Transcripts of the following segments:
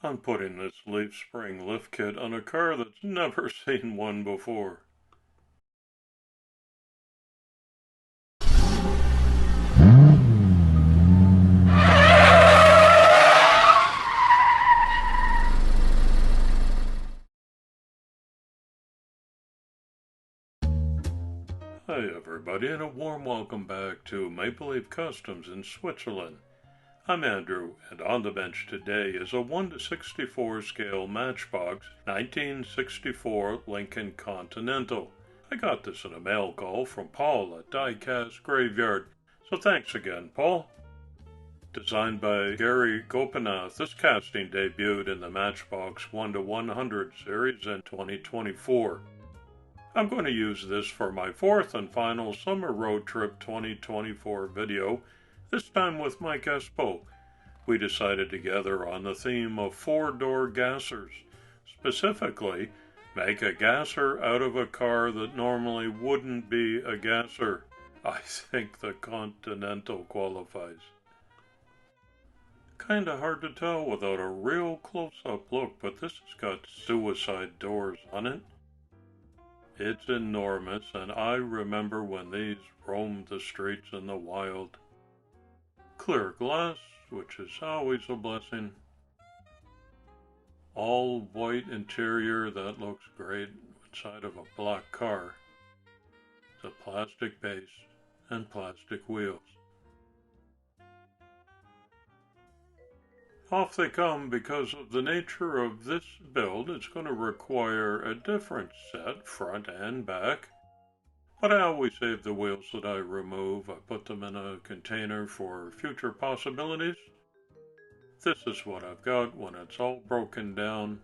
I'm putting this leaf spring lift kit on a car that's never seen one before. Hi everybody, and a warm welcome back to Maple Leaf Customs in Switzerland. I'm Andrew, and on the bench today is a 1:64 scale Matchbox 1964 Lincoln Continental. I got this in a mail call from Paul at Diecast Graveyard, so thanks again, Paul. Designed by Gary Gopinath, this casting debuted in the Matchbox 1:100 series in 2024. I'm going to use this for my fourth and final Summer Road Trip 2024 video, this time with Mike Espo. We decided together on the theme of four-door gassers. Specifically, make a gasser out of a car that normally wouldn't be a gasser. I think the Continental qualifies. Kinda hard to tell without a real close-up look, but this has got suicide doors on it. It's enormous, and I remember when these roamed the streets in the wild. Clear glass, which is always a blessing. All white interior, that looks great inside of a black car. It's a plastic base and plastic wheels. Off they come. Because of the nature of this build, it's going to require a different set, front and back. But I always save the wheels that I remove. I put them in a container for future possibilities. This is what I've got when it's all broken down.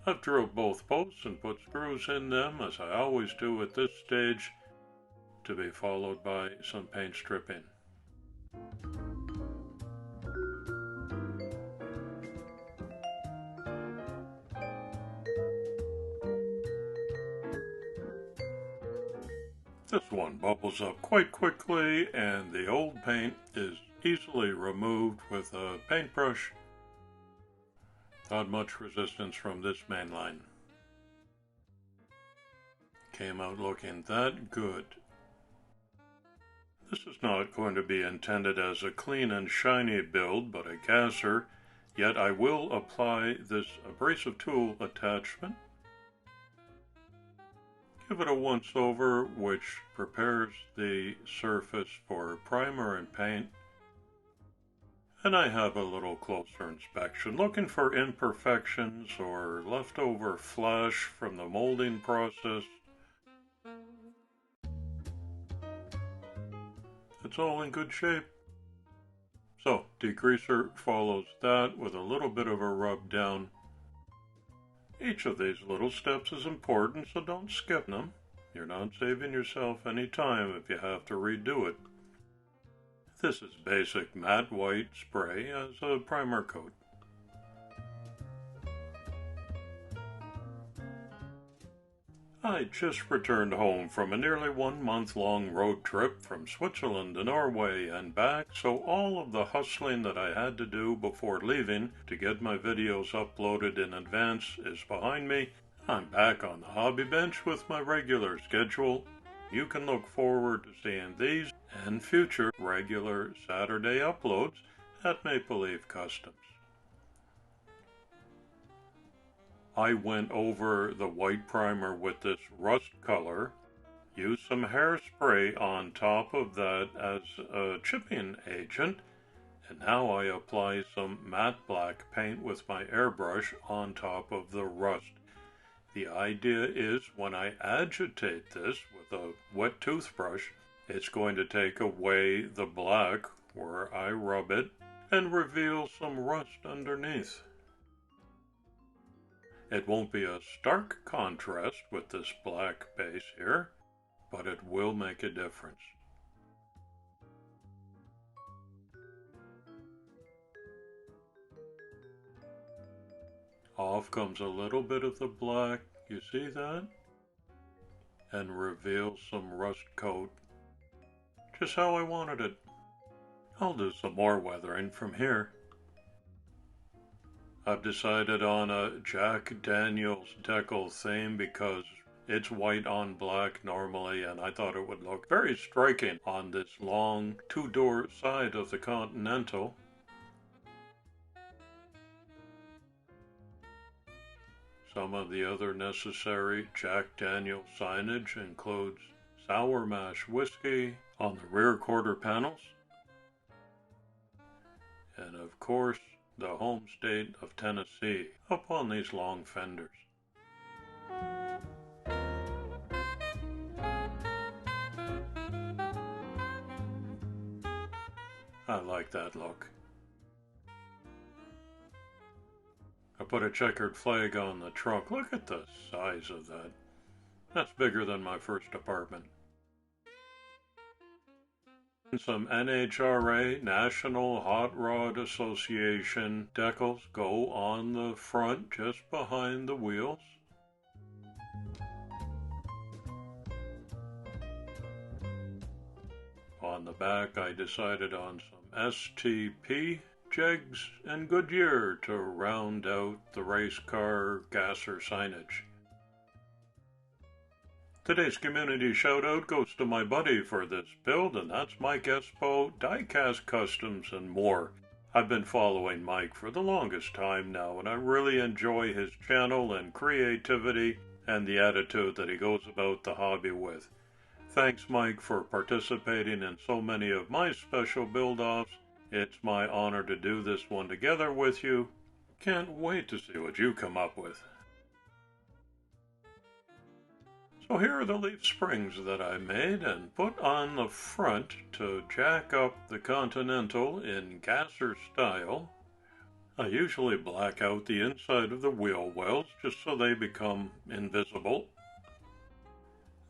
I've drilled both posts and put screws in them, as I always do at this stage, to be followed by some paint stripping. This one bubbles up quite quickly, and the old paint is easily removed with a paintbrush. Not much resistance from this main line. Came out looking that good. This is not going to be intended as a clean and shiny build, but a gasser, yet I will apply this abrasive tool attachment. Give it a once over, which prepares the surface for primer and paint. And I have a little closer inspection, looking for imperfections or leftover flash from the molding process. It's all in good shape. So, degreaser follows that with a little bit of a rub down. Each of these little steps is important, so don't skip them. You're not saving yourself any time if you have to redo it. This is basic matte white spray as a primer coat. I just returned home from a nearly 1 month long road trip from Switzerland to Norway and back, so all of the hustling that I had to do before leaving to get my videos uploaded in advance is behind me. I'm back on the hobby bench with my regular schedule. You can look forward to seeing these and future regular Saturday uploads at Maple Leaf Customs. I went over the white primer with this rust color, used some hairspray on top of that as a chipping agent, and now I apply some matte black paint with my airbrush on top of the rust. The idea is when I agitate this with a wet toothbrush, it's going to take away the black where I rub it and reveal some rust underneath. It won't be a stark contrast with this black base here, but it will make a difference. Off comes a little bit of the black, you see that? And reveals some rust coat, just how I wanted it. I'll do some more weathering from here. I've decided on a Jack Daniels decal theme because it's white on black normally, and I thought it would look very striking on this long two-door side of the Continental. Some of the other necessary Jack Daniels signage includes Sour Mash Whiskey on the rear quarter panels, and of course the home state of Tennessee up on these long fenders. I like that look. I put a checkered flag on the trunk. Look at the size of that. That's bigger than my first apartment. Some NHRA, National Hot Rod Association decals go on the front just behind the wheels. On the back I decided on some STP, Jegs, and Goodyear to round out the race car gasser signage. Today's community shout-out goes to my buddy for this build, and that's Mike Espo, Die-Cast Customs, and more. I've been following Mike for the longest time now, and I really enjoy his channel and creativity and the attitude that he goes about the hobby with. Thanks, Mike, for participating in so many of my special build-offs. It's my honor to do this one together with you. Can't wait to see what you come up with. So here are the leaf springs that I made and put on the front to jack up the Continental in gasser style. I usually black out the inside of the wheel wells just so they become invisible.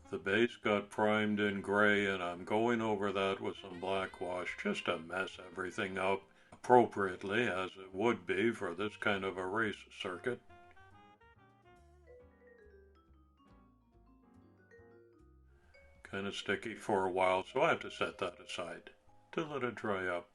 The base got primed in gray, and I'm going over that with some black wash just to mess everything up appropriately, as it would be for this kind of a race circuit. Kind of sticky for a while, so I have to set that aside to let it dry up.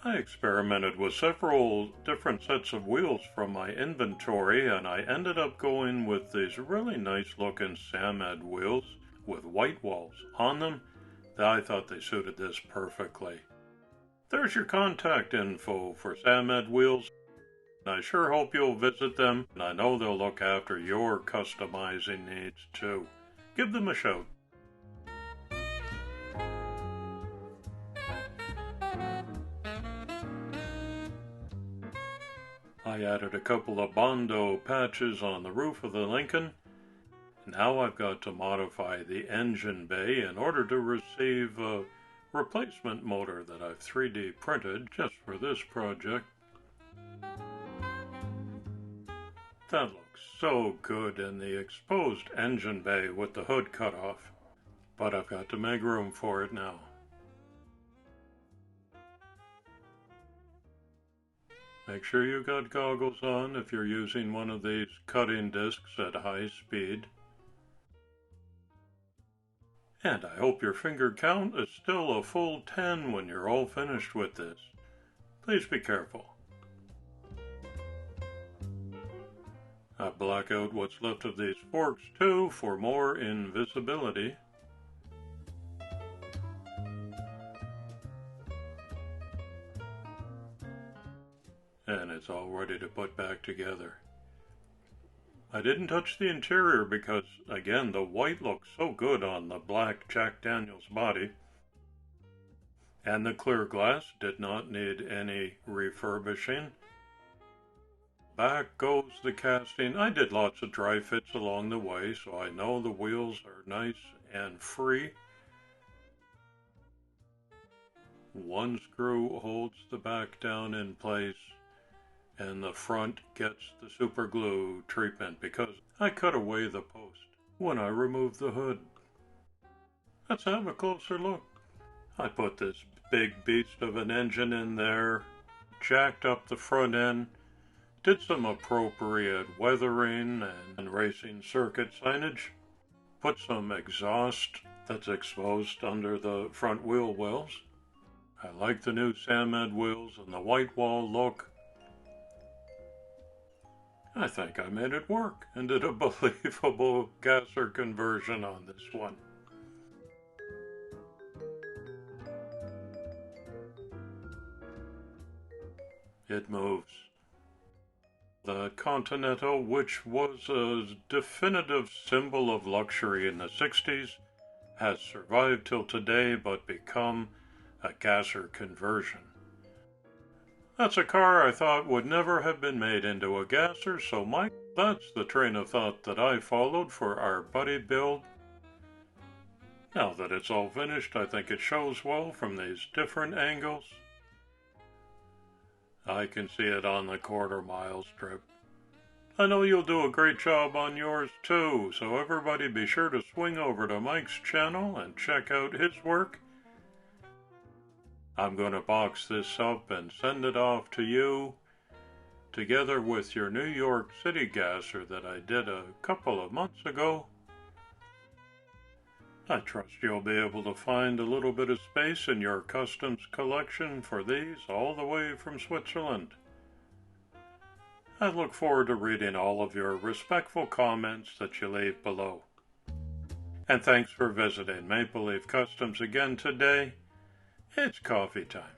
I experimented with several different sets of wheels from my inventory, and I ended up going with these really nice looking Samed wheels with white walls on them. I thought they suited this perfectly. There's your contact info for Samed wheels. I sure hope you'll visit them, and I know they'll look after your customizing needs too. Give them a shout. I added a couple of Bondo patches on the roof of the Lincoln. Now I've got to modify the engine bay in order to receive a replacement motor that I've 3D printed just for this project. That looks so good in the exposed engine bay with the hood cut off, but I've got to make room for it now. Make sure you got goggles on if you're using one of these cutting discs at high speed. And I hope your finger count is still a full 10 when you're all finished with this. Please be careful. I black out what's left of these forks too for more invisibility. And it's all ready to put back together. I didn't touch the interior because, again, the white looks so good on the black Jack Daniels body. And the clear glass did not need any refurbishing. Back goes the casting. I did lots of dry fits along the way, so I know the wheels are nice and free. One screw holds the back down in place, and the front gets the super glue treatment because I cut away the post when I removed the hood. Let's have a closer look. I put this big beast of an engine in there, jacked up the front end, did some appropriate weathering and racing circuit signage, put some exhaust that's exposed under the front wheel wells. I like the new Samed wheels and the white wall look. I think I made it work and did a believable gasser conversion on this one. It moves. The Continental, which was a definitive symbol of luxury in the 60s, has survived till today but become a gasser conversion. That's a car I thought would never have been made into a gasser, so Mike, that's the train of thought that I followed for our buddy build. Now that it's all finished, I think it shows well from these different angles. I can see it on the quarter-mile strip. I know you'll do a great job on yours too, so everybody be sure to swing over to Mike's channel and check out his work. I'm going to box this up and send it off to you, together with your New York City gasser that I did a couple of months ago. I trust you'll be able to find a little bit of space in your customs collection for these all the way from Switzerland. I look forward to reading all of your respectful comments that you leave below. And thanks for visiting Maple Leaf Customs again today. It's coffee time.